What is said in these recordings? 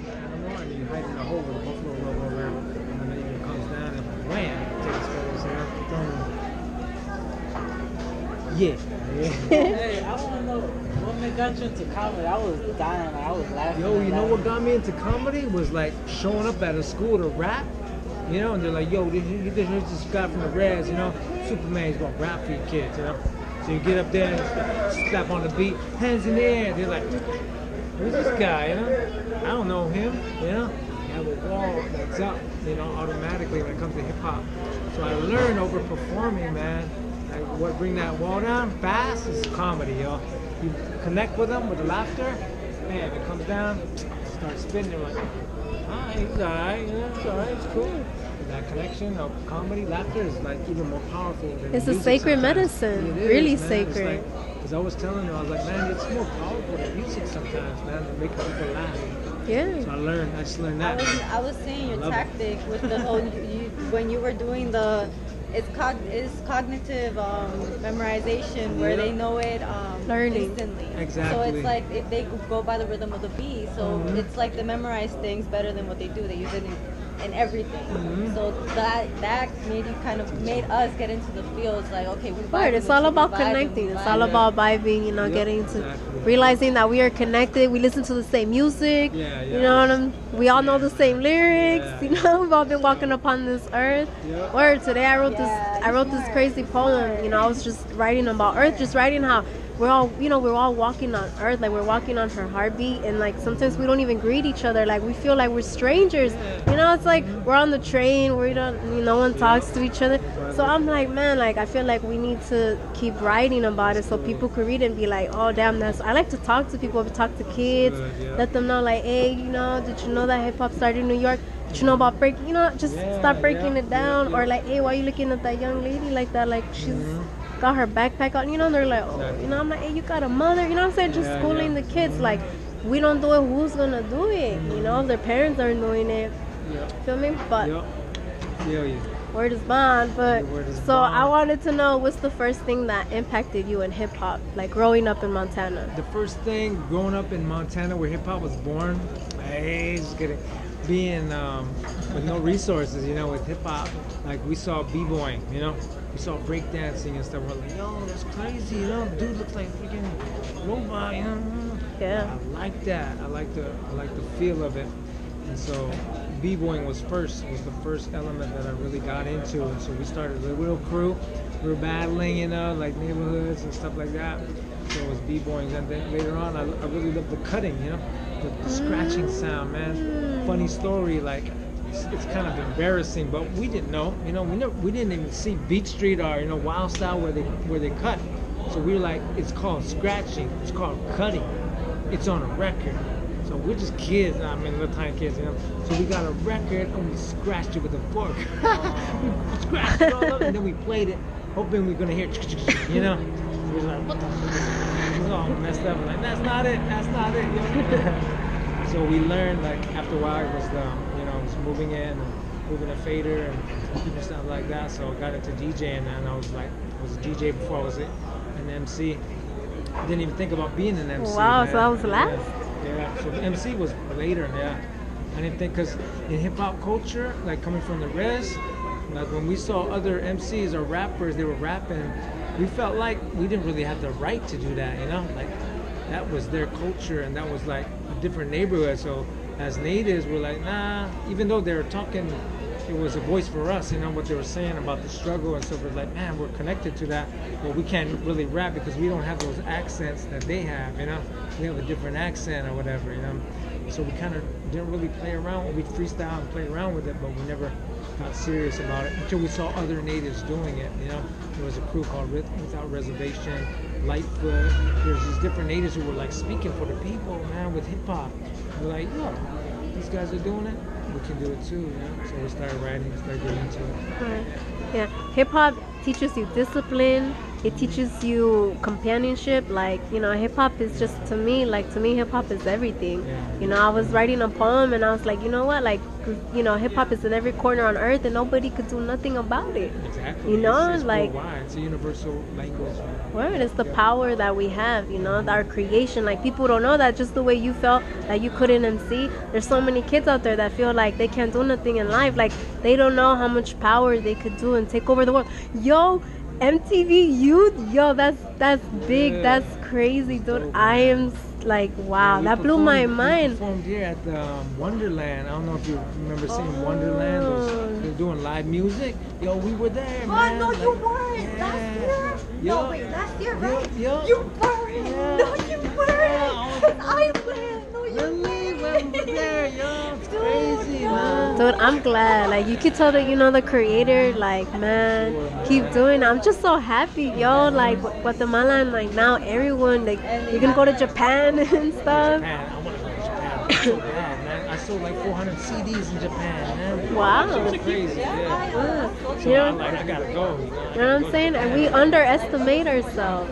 I don't know, and you hide in the hole with a buffalo logo there, and then it comes down and wham, takes photos there. Boom. Yeah. Hey, I want to know what got you into comedy. I was dying. I was laughing. Yo, you know what got me into comedy was like showing up at a school to rap, you know, and they're like, yo, this guy from the Reds, you know, Superman, he's gonna rap for you kids, you know. So you get up there and slap on the beat, hands in the air. They're like, who's this guy, you know? I don't know him, you know. You have a wall that's up, you know, automatically when it comes to hip hop. So I learned over performing, man. Like what bring that wall down fast is comedy, yo. You connect with them with the laughter, man, it comes down, start spinning, they're like, ah, he's alright, you know, it's alright, it's cool. And that connection of comedy, laughter is like even more powerful than It's a music sacred sometimes. medicine, It is, really man. sacred. Because I was telling her, I was like, man, it's more powerful than music sometimes, man, to make people laugh. Yeah. So I just learned that. I was saying your Love it. tactic with the when you were doing the it's cognitive memorization where they know it Learning. instantly. Exactly. So it's like if they go by the rhythm of the beat. So it's like they memorize things better than what they do. They use it in everything. So that made you kind of made us get into the fields like okay, we Right, it's all about connecting. It's all about vibing, you know, getting to realizing that we are connected. We listen to the same music. Yeah, You know what I'm? We all know the same lyrics. Yeah. You know, we've all been walking upon this earth. Yeah. Word. Today I wrote this crazy poem. You know, I was just writing about Earth, just writing how we're all, you know, we're all walking on Earth, like we're walking on her heartbeat, and like sometimes we don't even greet each other, like we feel like we're strangers. You know, it's like we're on the train, we don't, no one talks to each other. So I'm like, man, like I feel like we need to keep writing about it so people could read it and be like, oh damn, that's. I like to talk to people, talk to kids, let them know like, hey, you know, did you know that hip hop started in New York? Did you know about breaking? You know, just start breaking it down, or like, hey, why are you looking at that young lady like that? Like she's got her backpack on, you know, and they're like, oh, you know, I'm like, hey, you got a mother, you know what I'm saying? Just schooling the kids, like, we don't do it, who's gonna do it? You know, if their parents aren't doing it, feel me? But word is bond. But so I wanted to know, what's the first thing that impacted you in hip hop, like growing up in Montana? The first thing growing up in Montana where hip hop was born, hey, just kidding. Being with no resources, you know, with hip hop, like we saw b-boying, you know, we saw breakdancing and stuff. We're like, yo, that's crazy, you know, dude looks like a freaking robot, you know. Yeah. I like that. I like the feel of it. And so b-boying was the first element that I really got into. And so we started a little crew. We were battling, you know, like neighborhoods and stuff like that. So it was b-boying. And then later on, I really loved the cutting, you know, the scratching sound, man. Funny story, like it's kind of embarrassing, but we didn't know, you know, we didn't even see Beat Street or, you know, Wild Style where they cut. So we were like, it's called scratching, it's called cutting, it's on a record. So we're just kids, I mean, little tiny kids, you know. So we got a record and we scratched it with a fork. We scratched it all up and then we played it, hoping we we're gonna hear, you know. We were like, what the fuck? It was all messed up. We're like, that's not it, you know. So we learned, like, after a while, it was you know, it was moving in and moving a fader and stuff like that. So I got into DJing, and I was like, I was a DJ before I was an MC. I didn't even think about being an MC. Wow, man. so that was last? Yeah, so MC was later, I didn't think, because in hip-hop culture, like coming from the res, like when we saw other MCs or rappers, they were rapping, we felt like we didn't really have the right to do that, you know? Like, that was their culture, and that was like a different neighborhood. So as natives, we're like, nah, even though they were talking, it was a voice for us, you know, what they were saying about the struggle and stuff. We're like, man, we're connected to that, but we can't really rap because we don't have those accents that they have, you know. We have a different accent or whatever, you know. So we kind of didn't really play around. We'd freestyle and play around with it, but we never got serious about it until we saw other natives doing it, you know. There was a crew called Without Reservation, Lightfoot. There's these different natives who were like speaking for the people, man, with hip hop. We're like, yo, these guys are doing it, we can do it too, you know. So we started writing, started getting into it. Right. Yeah, hip hop teaches you discipline. It teaches you companionship. Like, you know, hip hop is just, to me, hip hop is everything. Yeah. You know, I was writing a poem and I was like, you know what, like, you know, hip hop is in every corner on earth and nobody could do nothing about it. Exactly. You know, it's like, worldwide. It's a universal language. word, it's the power that we have, you know, our creation. Like, people don't know that, just the way you felt that you couldn't MC. There's so many kids out there that feel like they can't do nothing in life. Like, they don't know how much power they could do and take over the world. Yo, MTV Youth, yo, that's big. Yeah. That's crazy, dude. I am like, wow, We that blew my performed- mind. We performed here at the Wonderland. I don't know if you remember seeing Wonderland. They're doing live music. Yo, we were there, man. no, you Like, weren't. Last year? Yo, No, wait, last year, right? Yo, You weren't. Yeah. No, you weren't. 'Cause I went. No, you Really? When we were there, yo. It's Dude, crazy, no. man. Dude, I'm glad. Like, you could tell that, you know, the creator, like, man, keep doing it. I'm just so happy, yo. Like, Guatemala and, like, now everyone, like, you're gonna go to Japan and stuff. Japan. I want to go to Japan. I'm so glad, man. I sold like 400 CDs in Japan, man. Wow. It's crazy, yeah. Yeah. So You I'm know, like, I gotta go. you know what I'm saying? And we underestimate ourselves.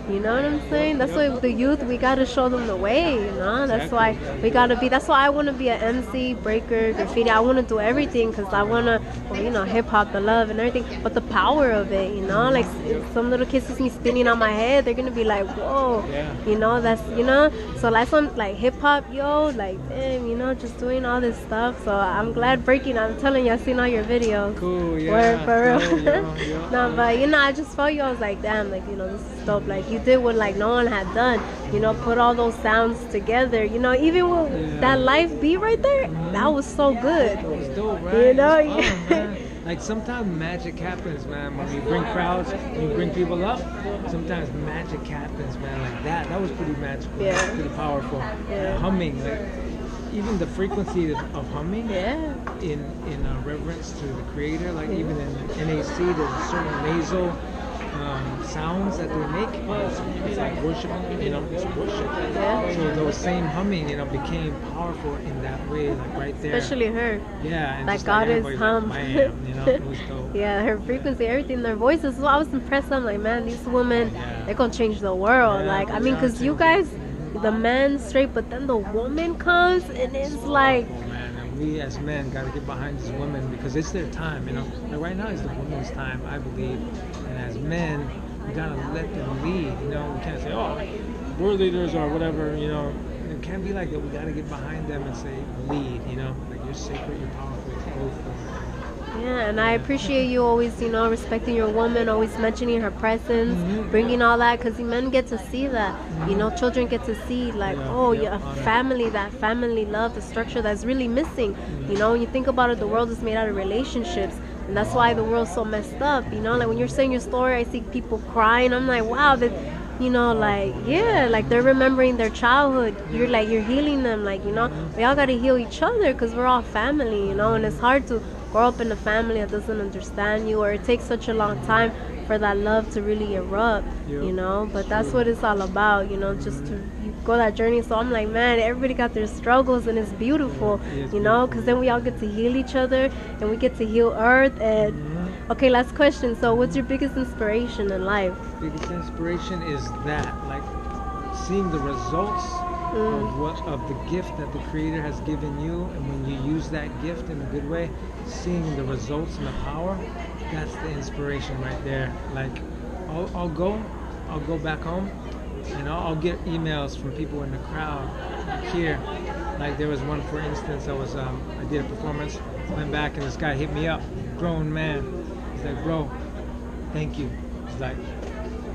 You know what I'm saying? That's why the youth, we gotta show them the way, you know? That's why we gotta be, that's why I wanna be an MC, breaker, graffiti. I wanna do everything because I wanna, well, you know, hip hop, the love and everything, but the power of it, you know? Like, some little kids see me spinning on my head, they're gonna be like, whoa, Yeah. you know? That's, you know? So that's some, like, hip hop, yo, like, damn, you know, just doing all this stuff. So I'm glad breaking, I'm telling you, I've seen all your videos. Cool, yeah. Word, for real. Cool, yo. No, but you know, I just felt you. I was like, damn, like, you know, this is dope. Like, you did what like no one had done. You know, put all those sounds together. You know, even with Yeah. that live beat right there, that was so good. It was dope, right? You know, It's fun, man. Like sometimes magic happens, man. When you bring crowds, when you bring people up, sometimes magic happens, man. Like that. That was pretty magical. Yeah. Pretty powerful. Yeah. Humming, like even the frequency of humming. Yeah. In reverence to the creator, like even in NAC, there's certain nasal sounds that they make. It's like worship, you know, it's worship. Yeah. So those same humming, you know, became powerful in that way, like right there. Especially her. Yeah, and That just like goddess everybody's hum. like, bam, you know, it was dope. Yeah, her frequency, everything, their voices. So I was impressed. I'm like, man, these women, Yeah. they're gonna change the world. Yeah, Like, I mean, yeah, because you guys, the man straight, but then the woman comes and it's like, Oh man, and we as men gotta get behind these women because it's their time, you know. Like right now is the women's time, I believe. And as men, we gotta let them lead, you know. We can't say, oh, we're leaders or whatever, you know. It can't be like that. We gotta get behind them and say, lead, you know. Like you're sacred, you're powerful, go for it. yeah, and I appreciate you always, you know, respecting your woman, always mentioning her presence, bringing all that, because men get to see that, you know, children get to see, like, Yeah, oh, yeah, yeah, honor. family, that family love, the structure that's really missing. You know, when you think about it, the world is made out of relationships, and that's why the world's so messed up, you know, like when you're saying your story, I see people crying, I'm like, wow, that, you know, like, yeah, like they're remembering their childhood, you're like, you're healing them, like, you know, we all gotta heal each other, because we're all family, you know, and it's hard to grow up in a family that doesn't understand you, or it takes such a long time for that love to really erupt, you know, but that's what it's all about, you know, just to you go that journey. So I'm like, man, everybody got their struggles and it's beautiful, you know, because then we all get to heal each other and we get to heal earth. And okay, last question, so what's your biggest inspiration in life? Biggest inspiration is that, like seeing the results of the gift that the creator has given you, and when you use that gift in a good way, seeing the results and the power, that's the inspiration right there. Like I'll go back home and I'll get emails from people in the crowd here. Like there was one, for instance, I did a performance, went back and this guy hit me up, grown man. He's like, bro, thank you. He's like,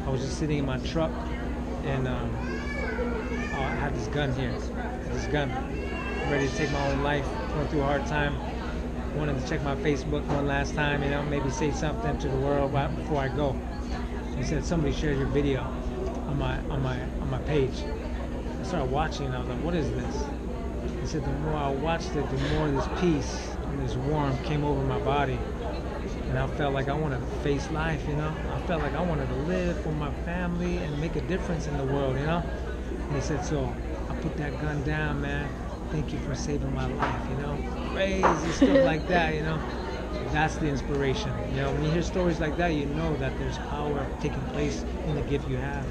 I was just sitting in my truck and I had this gun here. Ready to take my own life, going through a hard time. Wanted to check my Facebook one last time, you know, maybe say something to the world before I go. He said somebody shared your video on my page. I started watching and I was like, what is this? He said the more I watched it, the more this peace and this warmth came over my body. And I felt like I wanted to face life, you know. I felt like I wanted to live for my family and make a difference in the world, you know. And he said, so I put that gun down, man. Thank you for saving my life, you know. Crazy stuff like that, you know. that's the inspiration. You know, when you hear stories like that, you know that there's power taking place in the gift you have.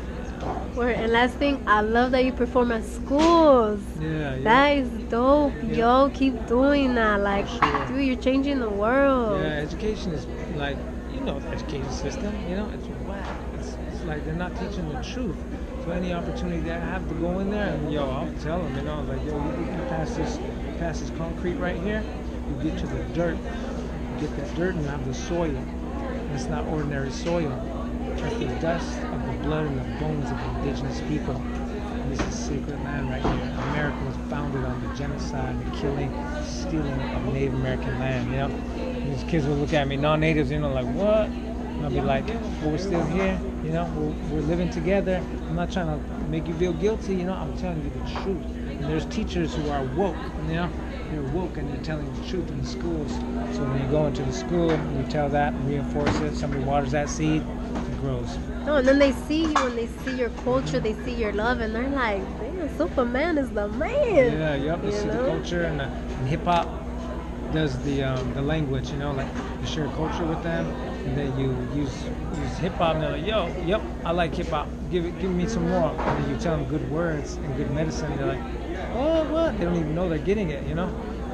And last thing, I love that you perform at schools. Yeah, yeah. That is dope, Yeah. yo. Keep doing that. Like, Sure. dude, you're changing the world. Yeah, education is like, you know, the education system, you know, it's whack. It's like they're not teaching the truth. So any opportunity that I have to go in there, and yo, I'll tell them, you know, like, yo, you can pass this concrete right here, you get to the dirt. You get that dirt and you have the soil. And it's not ordinary soil. That's the dust of the blood and the bones of indigenous people. And this is sacred land right here. America was founded on the genocide, the killing, stealing of Native American land, you know? And these kids will look at me, non-natives, you know, like, what? And I'll be like, well, we're still here, you know, we're living together. I'm not trying to make you feel guilty, you know, I'm telling you the truth. And there's teachers who are woke, you know, they're woke and they're telling the truth in the schools. So when you go into the school, you tell that, reinforce it, somebody waters that seed, it grows. No, and then they see you and they see your culture, they see your love, and they're like, damn, Superman is the man. Yeah, yep, you see the culture and hip hop does the language, you know, like you share culture with them, and then you use hip hop, and they're like, yo, yep, I like hip hop. Give me some more. And then you tell them good words and good medicine. And they're like, oh, what? They don't even know they're getting it, you know.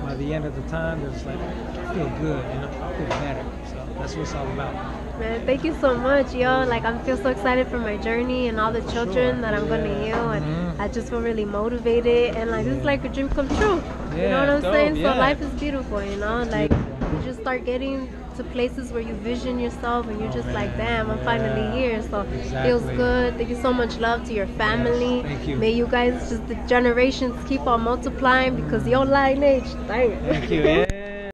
By the end of the time, they're just like, I feel good, you know, I feel better. So that's what it's all about. Man, thank you so much, yo. Like, I feel so excited for my journey and all the children that I'm going to heal, and I just feel really motivated, and like this is like a dream come true. You know what I'm saying? So life is beautiful, you know. Like, you just start getting to places where you vision yourself, and you're just like, damn, I'm finally here. So it feels good. Thank you so much. Love to your family. Yes, thank you. May you guys, just the generations, keep on multiplying, because your lineage, dang. Thank you. Yeah.